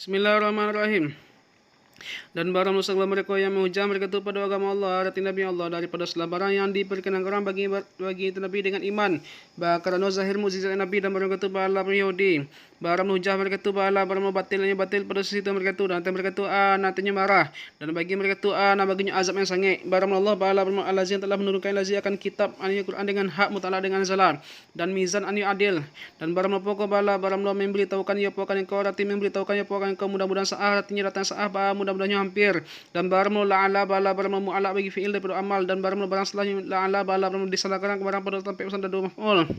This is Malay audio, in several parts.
Bismillahirrahmanirrahim. Dan barang segala mereka yang menghujam mereka itu pada agama Allah dan Nabi Allah daripada segala barang yang diperkenankan orang bagi itu Nabi dengan iman. Karena zahir mukjizat Nabi dan barang itu bala Yahudi. Barang menghujam mereka itu bala barang batilnya batil pada sisi mereka itu dan mereka itu nantinya marah dan bagi mereka itu baginya azab yang sangat. Barang Allah bala barang al-Lazi yang telah menurunkan Lazi akan kitab Al-Quran dengan hak mutlak dengan zalam dan mizan adil dan barang pokok bala barang Allah memberitahukan ia pokok yang kau rati memberitahukan ia pokok yang kau mudah-mudahan sah artinya datang sah mudah-mudahan hampir dan barang la'ala bala barang mu'ala bagi fi'il daripada amal dan barang barang setelahnya la'ala bala barang disalahkan barang pada tempat pesan dan dua maf'ul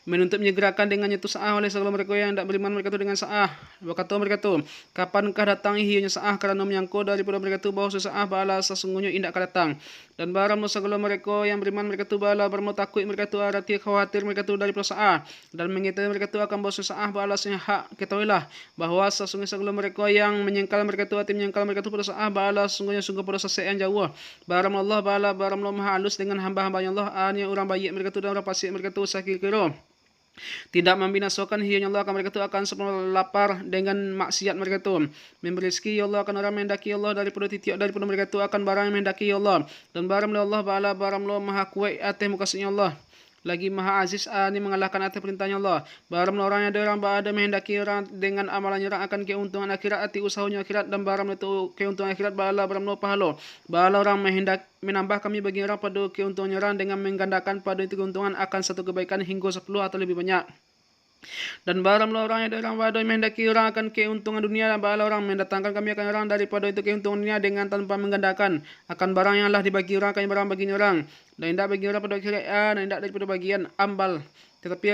menuntut menyegerakan dengannya itu sa'ah oleh segala mereka yang tidak beriman mereka itu dengan sa'ah. Berkata mereka itu, kapankah datang ihinya sa'ah kerana menyangkut daripada mereka itu bahawa sa'ah bala sesungguhnya indak akan datang. Dan barang segala mereka yang beriman mereka itu bala bermu takut mereka itu arati khawatir mereka itu daripada sa'ah dan mengetahui mereka itu akan bahawa sa'ah bala hak ketahuilah bahawa sesungguhnya segala mereka yang menyangkal mereka itu hati menyangkal mereka itu pada sa'ah bala sesungguhnya sungguh pada sesek yang jauh. Barang Allah bala barang Allah maha halus dengan hamba-hambanya Allah yang orang baik mereka itu dan orang fasik mereka itu sakit kira tidak membinasakan hianya Allah akan mereka itu akan sepenuh lapar dengan maksiat mereka itu memberi rezeki ya Allah akan orang mendaki Allah daripada titik daripada mereka itu akan barang yang mendaki ya Allah dan barang Allah bala barang Allah maha kuat atas mukasnya Allah lagi maha aziz ini mengalahkan atas perintahnya Allah barang orang yang ada orang berada menghendaki orang dengan amalannya orang akan keuntungan akhirat ati usahanya akhirat dan barang itu keuntungan akhirat bala barang pahala bala orang menghendak menambah kami bagi orang pada keuntungan orang dengan menggandakan pada itu keuntungan akan satu kebaikan hingga 10 atau lebih banyak. Dan barang orang yang orang wadai menghendaki orang akan keuntungan dunia dan bala orang mendatangkan kami akan orang daripada itu keuntungan dunia dengan tanpa menggandakan akan barang yang lah dibagi orang akan barang bagi orang dan tidak bagi orang pada akhirat dan tidak daripada bagian ambal tetapi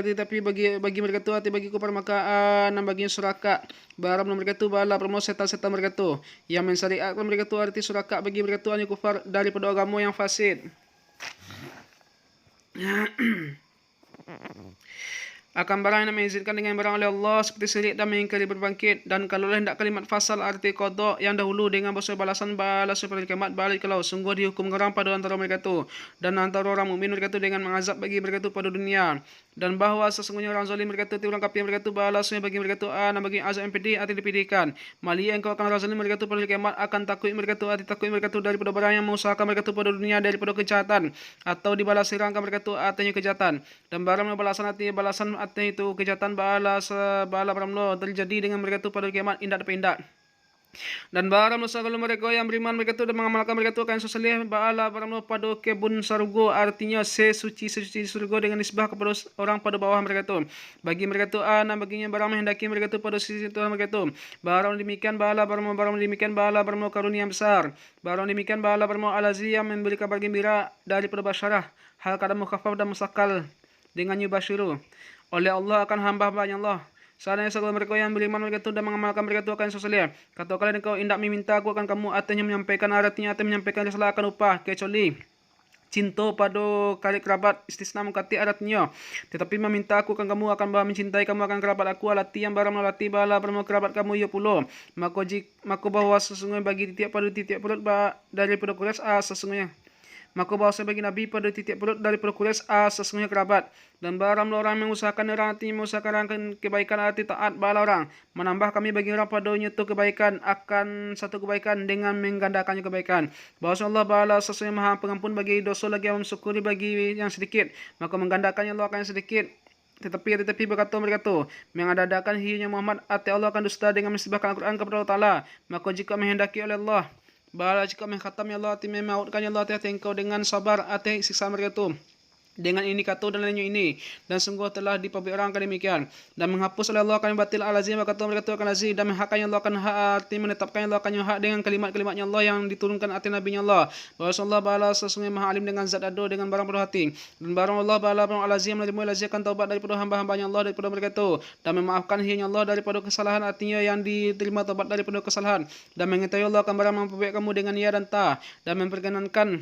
bagi mereka tu hati bagi kupar makaan dan bagian surakat barang mereka tu bala promo setan-setan mereka tu yang mensyariatkan mereka tu arti surakat bagi mereka tu hanya kufar daripada agama yang fasid. Akan barang yang mengizinkan dengan barang oleh Allah seperti syirik dan mengingkari berbangkit dan kalau hendak kalimat fasal arti qada yang dahulu dengan bahasa balasan balas seperti kiamat balik kalau sungguh dihukum orang pada antara mereka itu dan antara orang mukmin mereka itu dengan mengazab bagi mereka itu pada dunia dan bahawa sesungguhnya orang zalim mereka itu orang kafir mereka itu balasnya bagi mereka itu dan bagi azab yang pedih arti dipedihkan malia engkau akan orang zalim mereka itu pada kiamat akan takut mereka itu arti takut mereka itu daripada barang yang mengusahakan mereka itu pada dunia daripada kejahatan atau dibalas sirangkan mereka itu artinya kejahatan dan barang balasan artinya balasan artinya itu kejahatan bala paramlo terjadi dengan mereka itu pada kiamat indak dapat indak dan barang segala mereka yang beriman mereka itu dan mengamalkan mereka itu akan seselih bala paramlo pada kebun surga artinya sesuci surga dengan nisbah kepada orang pada bawah mereka itu bagi mereka itu baginya barang menghendaki mereka itu pada sisi Tuhan mereka itu barang demikian bala barang demikian bala paramlo karunia yang besar barang demikian bala paramlo al-Lazi yang memberi kabar gembira daripada basyarah hal kadang mukhafaf dan musakal dengan yubashiru oleh Allah akan hamba-hambanya Allah. Seandainya segala mereka yang beriman mereka itu dan mengamalkan mereka itu akan sesuai. Katakanlah engkau hendak meminta aku akan kamu artinya menyampaikan artinya menyampaikan risalah akan upah kecuali cinta pada karib kerabat istisna mengkati aratnya tetapi meminta aku akan kamu akan mencintai kamu akan kerabat aku alati yang barang melati bala barang kerabat kamu ya pula maka bahwa sesungguhnya bagi tiap perut daripada kuras sesungguhnya maka bahasa bagi Nabi pada titik perut daripada Quraisy sesungguhnya kerabat dan barang orang mengusahakan hati mengusahakan kebaikan hati taat bala orang menambah kami bagi orang padanya itu kebaikan akan satu kebaikan dengan menggandakannya kebaikan bahwa Allah bala sesungguhnya maha pengampun bagi dosa lagi yang mensyukuri bagi yang sedikit maka menggandakannya Allah akan yang sedikit tetapi berkata mereka tu mengadakan hianya Muhammad ati Allah akan dusta dengan mensibahkan Al-Quran kepada Allah Ta'ala maka jika menghendaki oleh Allah bala jika mengkhatam ya Allah hati memautkan ya Allah hati engkau dengan sabar hati siksa mereka itu dengan ini kata dan lainnya ini dan sungguh telah diperberangkan demikian dan menghapus oleh Allah akan batil al-lazim kata mereka itu akan lazim dan menghakkan Allah akan hak arti menetapkan Allah akan hak dengan kalimat-kalimatnya Allah yang diturunkan hati Nabi-Nya Allah bahwa Allah bala sesungguhnya maha alim dengan zat ado dengan barang pada hati dan barang Allah bala barang al-lazim menerima lazim akan taubat daripada hamba-hambanya Allah daripada mereka itu dan memaafkan hianya Allah daripada kesalahan artinya yang diterima taubat daripada kesalahan dan mengetahui Allah akan barang memperbaik kamu dengan ya dan ta dan memperkenankan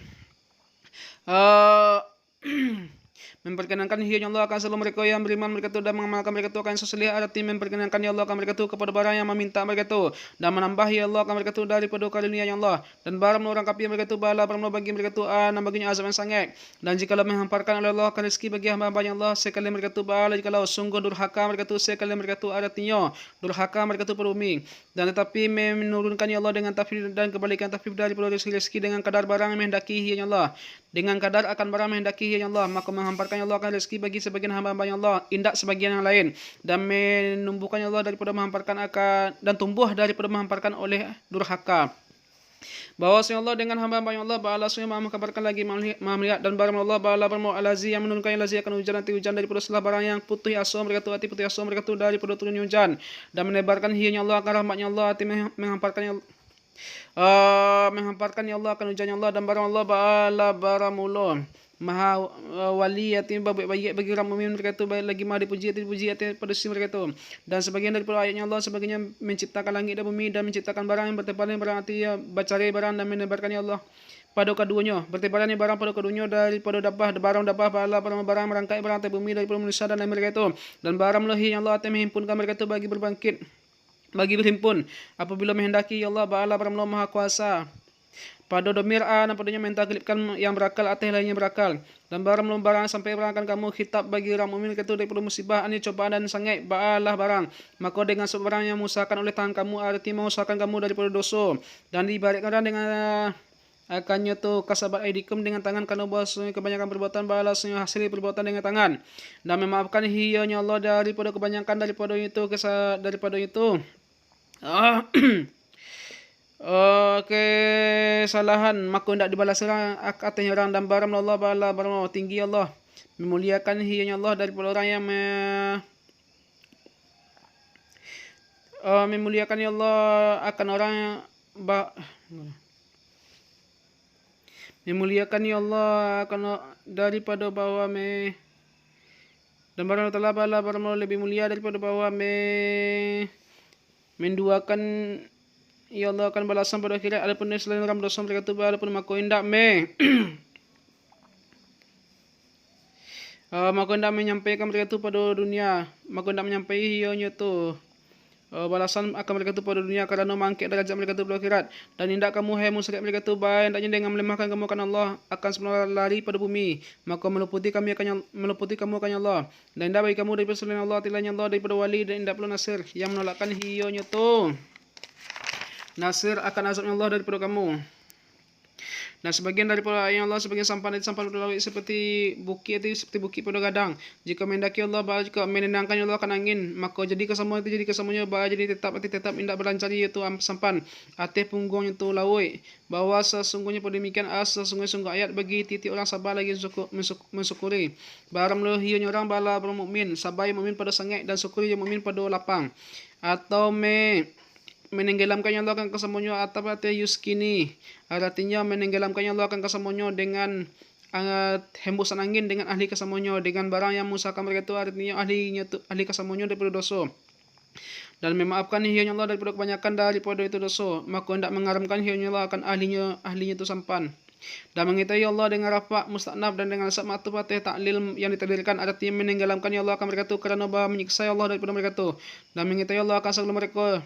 Memperkenankan hianya Allah akan selalu mereka yang beriman mereka tu dan mengamalkan mereka tu akan sesuai arti memperkenankan ya Allah akan mereka tu kepada barang yang meminta mereka tu dan menambah ya Allah akan mereka tu daripada karunia ya Allah dan barang orang kafir mereka tu bala barang bagi mereka tu dan baginya azab yang sangat dan jikalau menghamparkan oleh Allah akan rezeki bagi hamba yang Allah sekali mereka tu bala jikalau sungguh durhaka mereka tu sekali mereka tu artinya durhaka mereka tu pada bumi dan tetapi menurunkan ya Allah dengan tafsir dan kebalikan tafsir daripada rezeki dengan kadar barang yang menghendaki ya Allah dengan kadar akan barang menghendaki ya Allah maka menghamparkan ya Allah akan rezeki bagi sebagian hamba ya Allah indak sebagian yang lain dan menumbuhkan ya Allah daripada menghamparkan akan dan tumbuh daripada menghamparkan oleh durhaka bahwasanya Allah dengan hamba-hamba yang Allah ba'ala sunya maha mengkabarkan lagi maha melihat dan barang Allah ba'ala barang alazi yang menurunkan yang lazi akan hujan nanti hujan daripada setelah barang yang putih aso mereka tu hati putih aso mereka tu daripada turun hujan dan menebarkan hianya Allah akan rahmatnya Allah hati menghamparkan menghamparkan ya Allah akan hujannya Allah dan barang Allah ba'ala baramullah maha wali yatim baik bagi orang mukmin mereka itu baik lagi maha dipuji pada sisi mereka itu dan sebagian daripada ayatnya Allah sebagiannya menciptakan langit dan bumi dan menciptakan barang yang bertebaran barang arti bacari barang dan menebarkan ya Allah pada keduanya bertebaran barang pada keduanya daripada barang dabah bala barang merangkai barang atas bumi daripada manusia dan lain mereka itu dan barang melehi yang Allah akan menghimpunkan mereka itu bagi berbangkit bagi berhimpun apabila menghendaki ya Allah ba'ala barang Allah maha kuasa pada domir dan padanya mentaklipkan yang berakal atas lainnya berakal dan barang sampai berangkan kamu khitab bagi orang mukmin itu daripada musibah ani cobaan dan sangat ba'alah barang maka dengan sebarang yang mengusahakan oleh tangan kamu arti mengusahakan kamu daripada dosa dan dibalikkan dengan akannya tu kasabat aidikum dengan tangan karena bahasanya kebanyakan perbuatan balasnya hasil perbuatan dengan tangan dan memaafkan hiyanya Allah daripada kebanyakan daripada itu kesalahan maka hendak dibalas atasnya orang dan barang Allah bala barang tinggi Allah memuliakan hiyanya Allah daripada orang yang memuliakan ya Allah akan orang memuliakan ya Allah akan daripada bahwa dan barang Allah bala barang lebih mulia daripada bahwa menduakan ya Allah akan balasan pada akhirat adapun selain orang dosa mereka tu adapun maka hendak maka hendak menyampaikan mereka tu pada dunia maka hendak menyampaikan ianya tu balasan akan mereka tu pada dunia kerana mangkit derajat mereka tu pada akhirat dan hendak kamu hai musyrik mereka tu baik hendaknya dengan melemahkan kamu akan Allah akan sebenarnya lari pada bumi maka meluputi kamu akan Allah dan hendak bagi kamu daripada selain Allah tilanya Allah daripada wali dan hendak perlu nasir yang menolakkan ianya tu nasir akan azabnya Allah daripada kamu dan sebagian daripada ayat Allah sebagian sampan berlalu seperti bukit pada gadang jika mendaki Allah bahwa jika menenangkan Allah akan angin maka jadi kesemuanya bahwa jadi tetap tidak berlancari itu sampan atas punggungnya itu laut bahwa sesungguhnya pada demikian sesungguh ayat bagi titik orang sabar lagi mensyukuri barang lehianya orang bala bermukmin sabar yang mukmin pada sangat dan syukuri yang mukmin pada lapang atau menenggelamkannya Allah akan kesemuanya atau yuskini artinya menenggelamkannya Allah akan kesemuanya dengan hembusan angin dengan ahli kesemuanya dengan barang yang mengusahakan mereka itu artinya ahli kesemuanya daripada dosa dan memaafkan hiyanya Allah daripada kebanyakan daripada itu dosa maka hendak mengaramkan hiyanya Allah akan ahlinya itu sampan dan mengetahui Allah dengan rafa mustaknaf dan dengan asap matu patih taklil yang ditakdirkan artinya menenggelamkan Allah akan mereka itu kerana bahwa menyiksa Allah daripada mereka itu dan mengetahui Allah akan segala mereka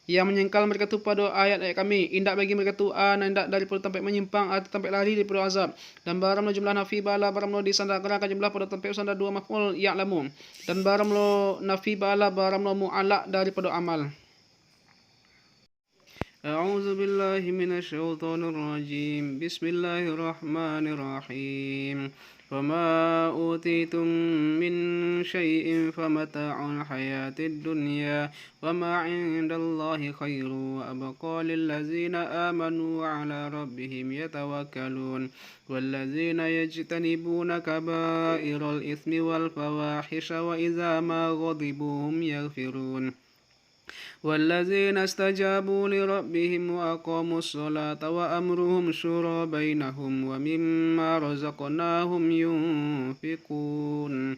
yang menyengkal mereka tu pada ayat-ayat kami indak bagi mereka tu indak daripada tempat menyimpang atau tempat lari daripada azab dan baramlo jumlah nafi bala baramlo disandarkan jumlah pada tempat sandar dua maf'ul ya'lamu dan baramlo nafi bala baramlo mu'allaq daripada amal. A'udzu billahi minasyaitonir rajim. Bismillahirrahmanirrahim. وما أوتيتم من شيء فمتاع الحياة الدنيا وما عند الله خير وأبقى للذين آمنوا وعلى ربهم يتوكلون والذين يجتنبون كبائر الإثم والفواحش وإذا ما غضبوا هم يغفرون والذين استجابوا لربهم وأقاموا الصلاة وأمرهم شورى بينهم ومما رزقناهم ينفقون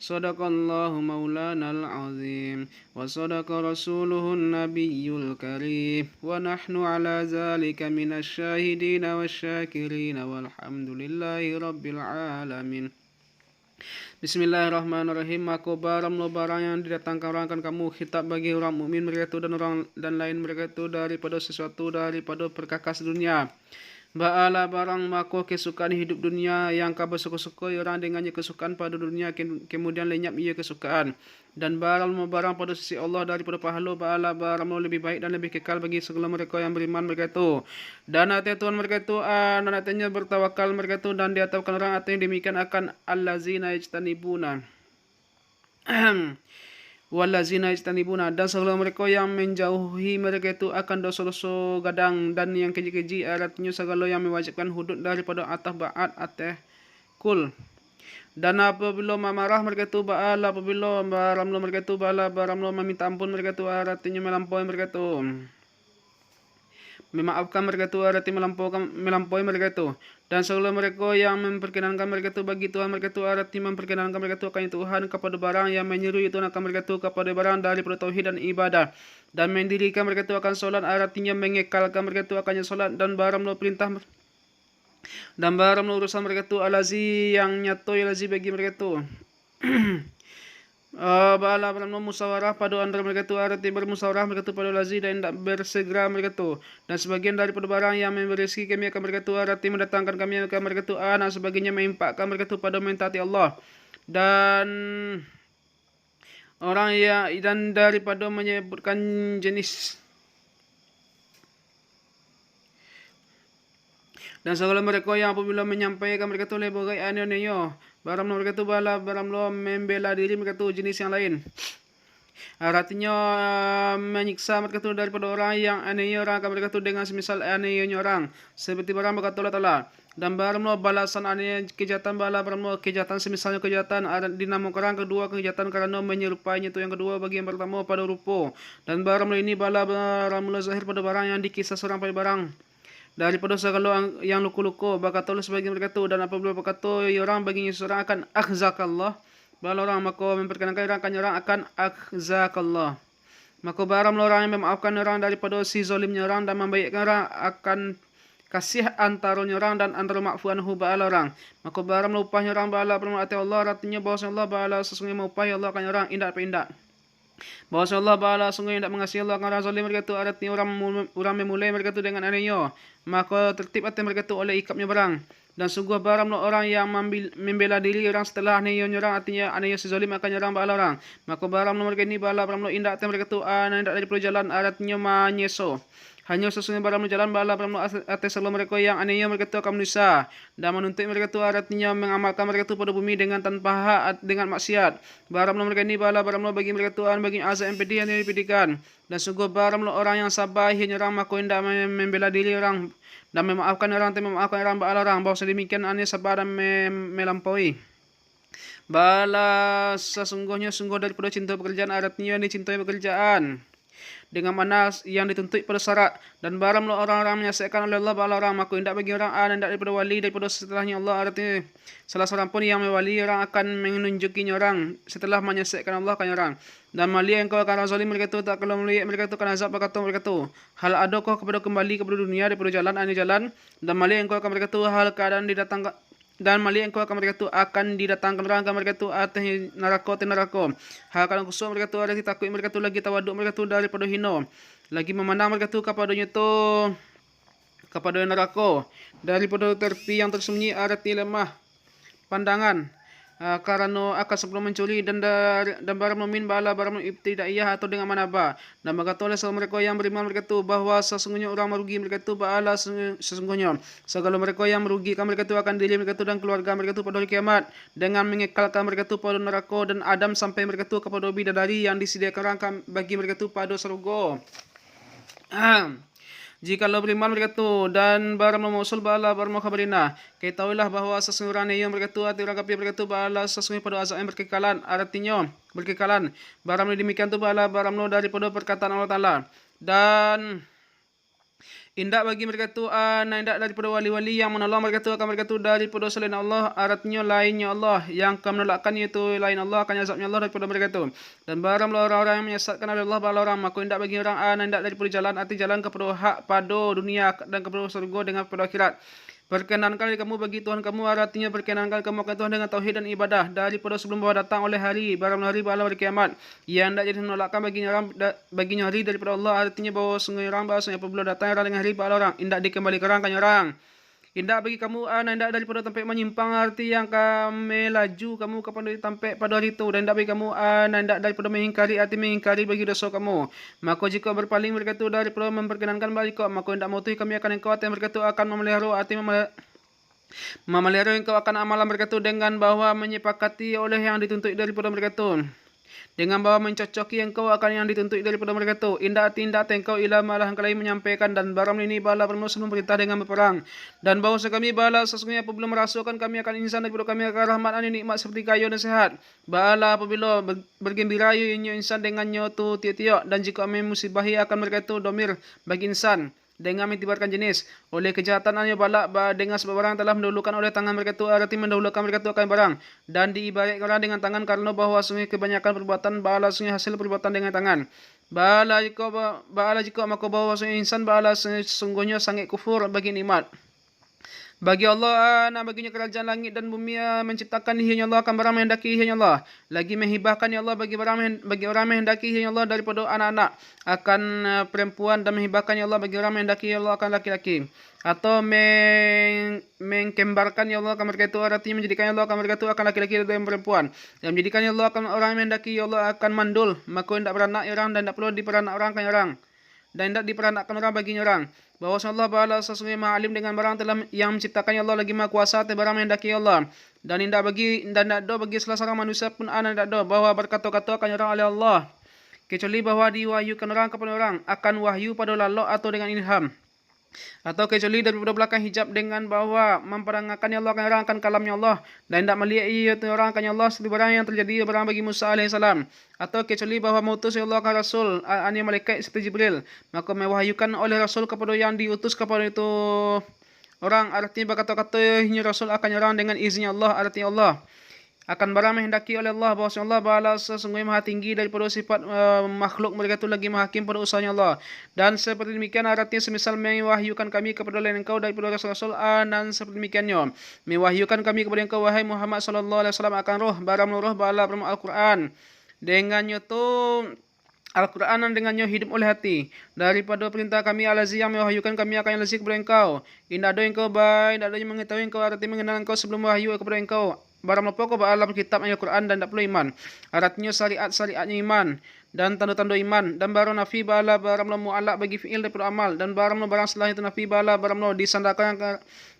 صدق الله مولانا العظيم وصدق رسوله النبي الكريم ونحن على ذلك من الشاهدين والشاكرين والحمد لله رب العالمين. Bismillahirrahmanirrahim. Maka barang yang didatangkan orang akan kamu kitab bagi orang mukmin mereka itu dan lain mereka itu daripada sesuatu daripada perkakas dunia. Ba'ala barang mako kesukaan hidup dunia yang kau suka-suka orang dengannya kesukaan pada dunia kemudian lenyap ia kesukaan. Dan barang pada sisi Allah daripada pahala ba'ala barang lebih baik dan lebih kekal bagi segala mereka yang beriman mereka itu. Dan hati Tuhan mereka itu dan hatinya bertawakal mereka itu dan diatapkan orang hati yang demikian akan allazina yajtanibuna wallazina yajtanibuna dan segala mereka yang menjauhi mereka itu akan dosa-dosa gadang dan yang keji-keji artinya segala yang mewajibkan hudud daripada atas ba'at atas kul. Dan apabila marah mereka itu ba'ala apabila baramlo mereka itu ba'ala baramlo meminta ampun mereka itu artinya melampaui mereka itu memaafkan mereka itu artinya melampaui mereka itu. Dan segala mereka yang memperkenankan mereka itu bagi Tuhan mereka itu artinya memperkenankan mereka itu akan Tuhan kepada barang yang menyeru itu akan mereka itu kepada barang daripada tauhid dan ibadah. Dan mendirikan mereka itu akan solat artinya mengekalkan mereka itu akannya solat dan barang perintah dan barang urusan mereka itu alazi yang nyata alazi bagi mereka itu. Bala beramno musyawarah pada antara mereka tu arti bermusyawarah mereka tu pada lazi dan tidak bersegera mereka tu. Dan sebagian daripada barang yang memberi rezeki kami akan mereka tu arti mendatangkan kami akan mereka tu anak sebagainya mengimpakkan mereka tu pada mentaati Allah. Dan orang yang dan daripada menyebutkan jenis dan segala mereka yang apabila menyampaikan mereka tu lebagai aniannya barang mereka tu bala barang membela diri mereka tu jenis yang lain. Artinya menyiksa mereka tu daripada orang yang aniaya orang akan mereka tu dengan semisal anianya orang seperti barang berkata Allah Ta'ala. Dan barang balasan aniaya kejahatan bala barang kejahatan semisalnya kejahatan dinamakan kedua kejahatan karena menyerupainya tu yang kedua bagi yang pertama pada rupa. Dan barang ini bala barang zahir pada barang yang dikisah seorang pada barang daripada segala yang luku-luku berkatalah sebagian mereka tu. Dan apabila berkata orang baginya seorang akan akhzakallah bala orang maka memperkenankan orang akan akhzakallah maka barang orang yang memaafkan orang daripada si zalimnya orang dan membaikkan orang akan kasih antara orang dan antara ma'fuanhu bala orang maka barang upahnya orang bala permati Allah artinya bahwa Allah bala sesungguhnya mengupahi Allah akan orang indak pindak bahwa Allah bala sungguh tidak mengasihi Allah akan orang zalim mereka itu artinya orang memulai mereka itu dengan anehnya maka tertib hati mereka itu oleh ikapnya barang. Dan sungguh barang orang yang membela diri orang setelah anehnya orang artinya anehnya si zalim akan nyerang bala orang maka barang mereka ini bala barang indak hati mereka itu indak dari jalan artinya manyeso hanya sesungguhnya barang jalan bala barang atas segala mereka yang anehnya mereka itu akan menyusah dan menuntut mereka itu artinya mengamalkan mereka itu pada bumi dengan tanpa hak dengan maksiat. Barang mereka ini bala barang bagi mereka itu bagi azab yang pedih yang dipedikan. Dan sungguh barang orang yang sabar hanya orang maka hendak membela diri orang dan memaafkan orang bala orang bahwa sedemikian aneh sabar dan melampaui. Bala sesungguhnya daripada cinta pekerjaan artinya dicintai pekerjaan dengan mana yang dituntut pada syarat. Dan barang orang-orang menyaksikan oleh Allah bala orang maka hendak bagi orang hendak daripada wali daripada setelahnya Allah artinya salah seorang pun yang mewali orang akan menunjukinya orang setelah menyaksikan Allah kan orang. Dan malia engkau akan zalim mereka itu tak kalau melihat mereka itu akan azab berkata mereka itu hal adakah kepada kembali kepada dunia daripada jalan jalan. Dan malia engkau akan mereka itu hal keadaan didatangkan dan malia engkau akan mereka itu akan didatangkan neraka mereka itu atas neraka hal kadang kusuk mereka itu ada ditakut mereka itu lagi tawaduk mereka itu daripada hina lagi memandang mereka itu kepadanya itu kepada neraka daripada terpi yang tersembunyi arti lemah pandangan karena akan sebelum mencuri dan barang mumin bala barang ibtidaiyah atau dengan manaba. Dan berkata oleh mereka yang beriman mereka itu bahawa sesungguhnya orang merugi mereka itu bala sesungguhnya segala mereka yang merugikan mereka itu akan diri mereka itu dan keluarga mereka itu pada hari kiamat dengan mengekalkan mereka itu pada neraka dan Adam sampai mereka itu kepada bidadari yang disediakan rangka bagi mereka itu pada surga. Jikalau beriman mereka tu dan barang memusul bala barang khabarina ketahuilah bahawa sesungguhnya yang mereka tu hati orang kafir mereka tu bala sesungguhnya pada azab yang berkekalan artinya berkekalan barang demikian tu bala barang daripada perkataan Allah Ta'ala. Dan indak bagi mereka tu indak daripada wali-wali yang menolong mereka tu akan mereka tu daripada selain Allah artinya lainnya Allah yang akan menolakkan iaitu lain Allah akan azabnya Allah daripada mereka tu. Dan barang orang-orang yang menyesatkan oleh Allah bala orang maka indak bagi orang indak daripada jalan arti jalan kepada hak pada dunia dan kepada surga dengan kepada akhirat. Perkenankan kamu bagi Tuhan kamu, artinya perkenankan kamu akan Tuhan dengan tauhid dan ibadah daripada sebelum bahwa datang oleh hari barang hari bala hari kiamat yang tidak jadi menolakkan baginya hari daripada Allah, artinya bahwa sungguh orang bahasanya apabila datang orang dengan hari bala orang indak dikembalikan orang. Indak bagi kamu indak daripada tempat menyimpang, arti yang kami laju kamu kepada tempat pada hari itu, dan indak bagi kamu indak daripada mengingkari, arti mengingkari bagi dosa kamu. Maka jika berpaling mereka itu daripada memperkenankan balik kau, maka indak mautuhi kami akan engkau, arti mereka itu akan memelihara, arti memelihara engkau akan amalan mereka itu dengan bahwa menyepakati oleh yang dituntut daripada mereka itu, dengan bahwa mencocoki engkau akan yang dituntut daripada mereka itu. Indah tindak engkau ilah malah engkau menyampaikan dan barang ini bala sebelum perintah dengan berperang, dan bahwa kami bala sesungguhnya apabila merasukan kami akan insan daripada kami akan rahmat ani nikmat seperti kayu dan sehat. Bala apabila bergembira inyo insan dengannya tu tiok-tiok, dan jika kami musibahi akan mereka itu domir bagi insan dengan mentibarkan jenis oleh kejahatan anyo balak dengan sebab barang telah mendahulukan oleh tangan mereka itu, arti mendahulukan mereka itu akan barang dan diibaratkan dengan tangan, karena bahwa sungguh kebanyakan perbuatan bala sungguh hasil perbuatan dengan tangan. Bala jika maka bahwa sungguh insan bala sesungguhnya sangat kufur bagi nikmat. Bagi Allah baginya kerajaan langit dan bumi, menciptakan hanya Allah akan barang menghendaki hanya Allah, lagi menghibahkan ya Allah bagi orang menghendaki hanya Allah daripada anak-anak akan perempuan, dan menghibahkan ya Allah bagi orang menghendaki ya Allah akan laki-laki, atau mengkembarkan ya Allah akan mereka itu, artinya menjadikan ya Allah akan mereka itu akan laki-laki dan perempuan, dan menjadikan ya Allah akan orang menghendaki ya Allah akan mandul, maka hendak beranak orang dan tidak perlu diperanak orang kan orang, dan tidak diperanakkan orang bagi orang. Bahwa Allah Bala sesungguhnya maha alim dengan barang telah yang menciptakannya Allah, lagi maha kuasa atas barang menghendaki Allah, dan tidak ada bagi salah seorang manusia pun tidak ada bahwa berkata-kata akan orang oleh Allah kecuali bahwa diwahyukan orang kepada orang akan wahyu pada lalok atau dengan ilham, atau kecuali daripada belakang hijab dengan bahwa memperangakan Allah akan orang akan kalamnya Allah, dan tidak melihat ia orang akan Allah seperti barang yang terjadi barang bagi Musa alaihissalam, atau kecuali bahwa mengutus Allah akan Rasul ani malaikat seperti Jibril, maka mewahyukan oleh Rasul kepada yang diutus kepada itu orang, artinya berkata-kata Rasul akan orang dengan izinnya Allah, artinya Allah akan barang menghendaki oleh Allah, bahwa Allah Bala sesungguhnya maha tinggi daripada sifat makhluk mereka itu, lagi maha hakim pada usahanya Allah. Dan seperti demikian artinya semisal mewahyukan kami kepada lain engkau daripada Rasul-Rasul, dan seperti demikiannya mewahyukan kami kepada engkau wahai Muhammad sallallahu alaihi wasallam akan roh barang roh Bala berupa Al-Quran, dengannya tu Al-Quran dan dengannya hidup oleh hati daripada perintah kami alazi yang mewahyukan kami akan yang lazi kepada engkau. Indah ada engkau baik, tidak ada yang mengetahui engkau, arti mengenal engkau sebelum wahyu kepada engkau. Barang apa kau alam kitab Al-Quran dan tidak perlu iman, artinya syariat-syariatnya iman dan tanda-tanda iman, dan barang nafi bala barang mu'alak bagi fi'il daripada amal, dan barang setelah itu nafi bala barang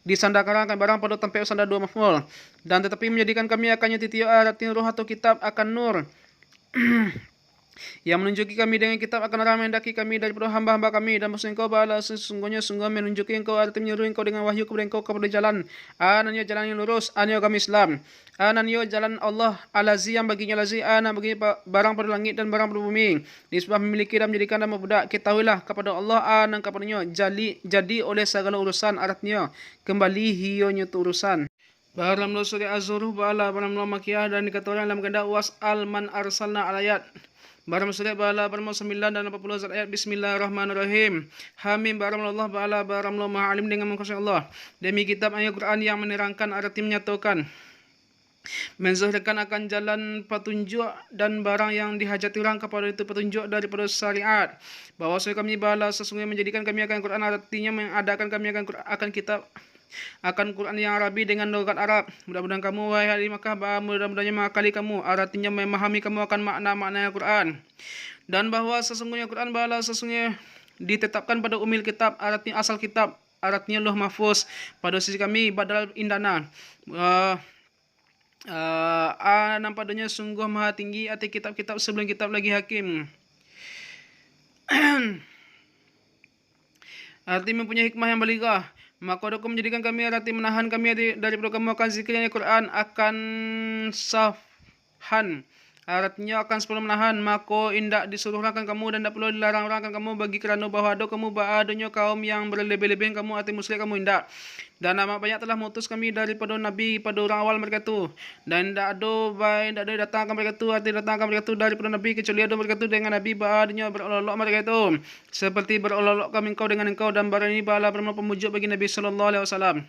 disandarkan barang pada tempat sandar dua maf'ul, dan tetapi menjadikan kami akannya titiyo artinya roh atau kitab akan nur yang menunjuki kami dengan kitab akan orang menghendaki kami daripada hamba-hamba kami, dan maksud engkau bala sesungguhnya sungguh menunjuki engkau, arti menyuruh engkau dengan wahyu kepada engkau kepada jalan ananya jalan yang lurus, ananya agama Islam, ananya jalan Allah alazi yang baginya lazi, baginya barang pada langit dan barang pada bumi, disebab memiliki dan menjadikan dan membudak. Ketahuilah kepada Allah dan kepadanya jadi oleh segala urusan, artinya kembali hionya tu urusan. Baram lo surah Az-Zuruf bala baram lo makiyah, dan dikatakan dalam kehendak was'al man arsalna alayat. Baram surah bala baram 9 dan 40 ayat. Bismillahirrahmanirrahim. Hamim baram Allah bala baram lo maha alim dengan mengkuasai Allah. Demi kitab ayat Quran yang menerangkan, arti menyatakan menzahirkan akan jalan petunjuk dan barang yang dihajati orang kepada itu petunjuk daripada syariat. Bahwa kami bala sesungguhnya menjadikan kami akan Quran, artinya mengadakan kami akan kitab akan Quran yang Arabi dengan logat Arab. Mudah-mudahan kamu wahai ahli Makkah, mudah-mudahan mengakali kamu, artinya memahami kamu akan makna-makna Quran. Dan bahwa sesungguhnya Quran bala sesungguhnya ditetapkan pada umil kitab, artinya asal kitab, artinya Lauh Mahfuz pada sisi kami badal indana. Nampaknya sungguh maha tinggi arti kitab-kitab sebelum kitab lagi hakim. Arti mempunyai hikmah yang balighah. Maka aku menjadikan kami, arti menahan kami daripada kamu akan zikirnya Quran akan safhan, artinya akan sebelum menahan, maka indak disuruhkan kamu dan tidak perlu dilarang-larangkan kamu bagi kerana bahwa ada kamu adanya kaum yang berlebih-lebih kamu, arti musyrik kamu indak. Dan amat banyak telah mengutus kami daripada Nabi pada orang awal mereka tu, dan tidak ada datangkan mereka tu, arti datangkan mereka tu daripada Nabi kecuali ada mereka tu dengan Nabi adanya berolok-olok mereka tu, seperti berolok-olok kami engkau dengan engkau, dan barang ini bala bermakna pemujuk bagi Nabi sallallahu alaihi wasallam.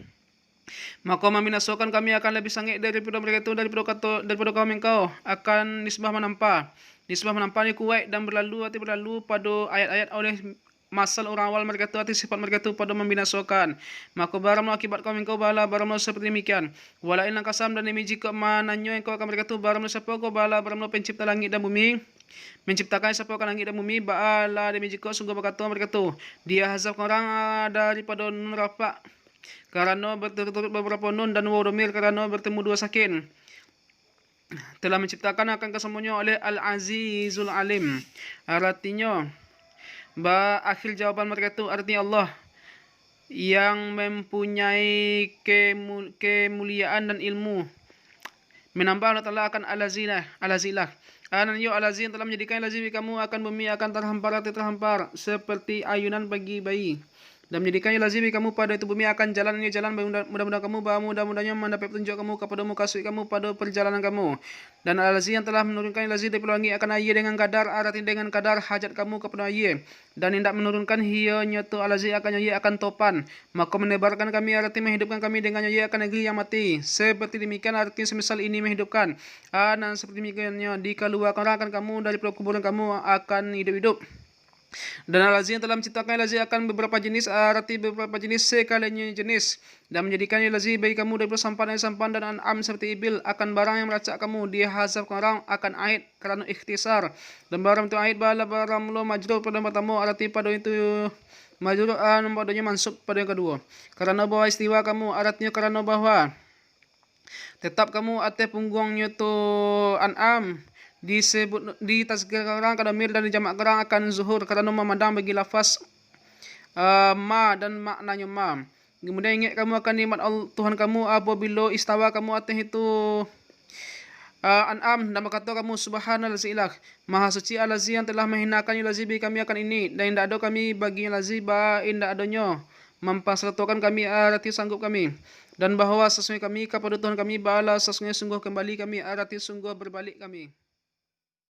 Maka membinasakan kami akan lebih sangit daripada mereka itu, daripada kaum engkau akan nisbah menampa. Nisbah menampa ni kuat dan berlalu pada ayat-ayat oleh masal orang awal mereka itu, arti sifat mereka itu pada membinasakan. Maka baramlah akibat kaum engkau bala, baramlah seperti demikian. Walain lang kasam dan demi jika mananyo engkau akan mereka itu, baramlah siapa kau bala, baramlah pencipta langit dan bumi. Menciptakan siapa akan langit dan bumi, bala demi jika sungguh berkata mereka itu, dia hazab orang daripada nun rafa. Karena berturut-turut beberapa nun dan waw domir karena bertemu dua sakin. Telah menciptakan akan kesemuanya oleh Al-Azizul Alim. Artinya, akhir jawaban mereka itu artinya Allah yang mempunyai kemuliaan dan ilmu. Menambah Allah Ta'ala akan Al-Azilah. Ananyo Al-Azin telah menjadikan lazim kamu akan bumi akan terhampar seperti ayunan bagi bayi. Dan menjadikannya lazim kamu pada itu bumi akan jalan mudah-mudahan kamu mudah-mudahnya mendapat petunjuk kamu kepadamu kasih kamu pada perjalanan kamu. Dan Al-Azim yang telah menurunkan lazim dari pelangi akan ayat dengan kadar arti dengan kadar hajat kamu kepada ayat. Dan hendak menurunkan hianya tu Al-Azim akan topan. Maka menebarkan kami arti menghidupkan kami dengan ayat akan negeri yang mati. Seperti demikian arti semisal ini menghidupkan. Dan seperti demikiannya dikeluarkan kamu dari kuburan kamu akan hidup-hidup. Dan Al-Azim telah menciptakan lazim akan beberapa jenis sekalinya jenis dan menjadikannya lazim bagi kamu daripada sampan dan an'am seperti ibil akan barang yang melacak kamu dia hazaf orang akan ait kerana ikhtisar dan barang itu ait bala barang lo majrur pada pertama arti pada itu majrur padanya mansub pada yang kedua karena bahwa istiwa kamu artinya karena bahwa tetap kamu atas punggungnya tu an'am disebut di tasghir kerang kadamir dan dijamak kerang akan zuhur kerana memandang bagi lafaz ma dan maknanya ma. Kemudian ingat kamu akan nikmat Tuhan kamu apabila istawa kamu atas itu an'am dan berkata kamu subhanallazi ilah maha suci Al-Aziz yang telah menghinakan lazim kami akan ini dan tidak ada kami bagi lazim indak adanya mempersertakan kami arti sanggup kami dan bahawa sesungguhnya kami kepada Tuhan kami bala sesungguhnya sungguh kembali kami arti sungguh berbalik kami.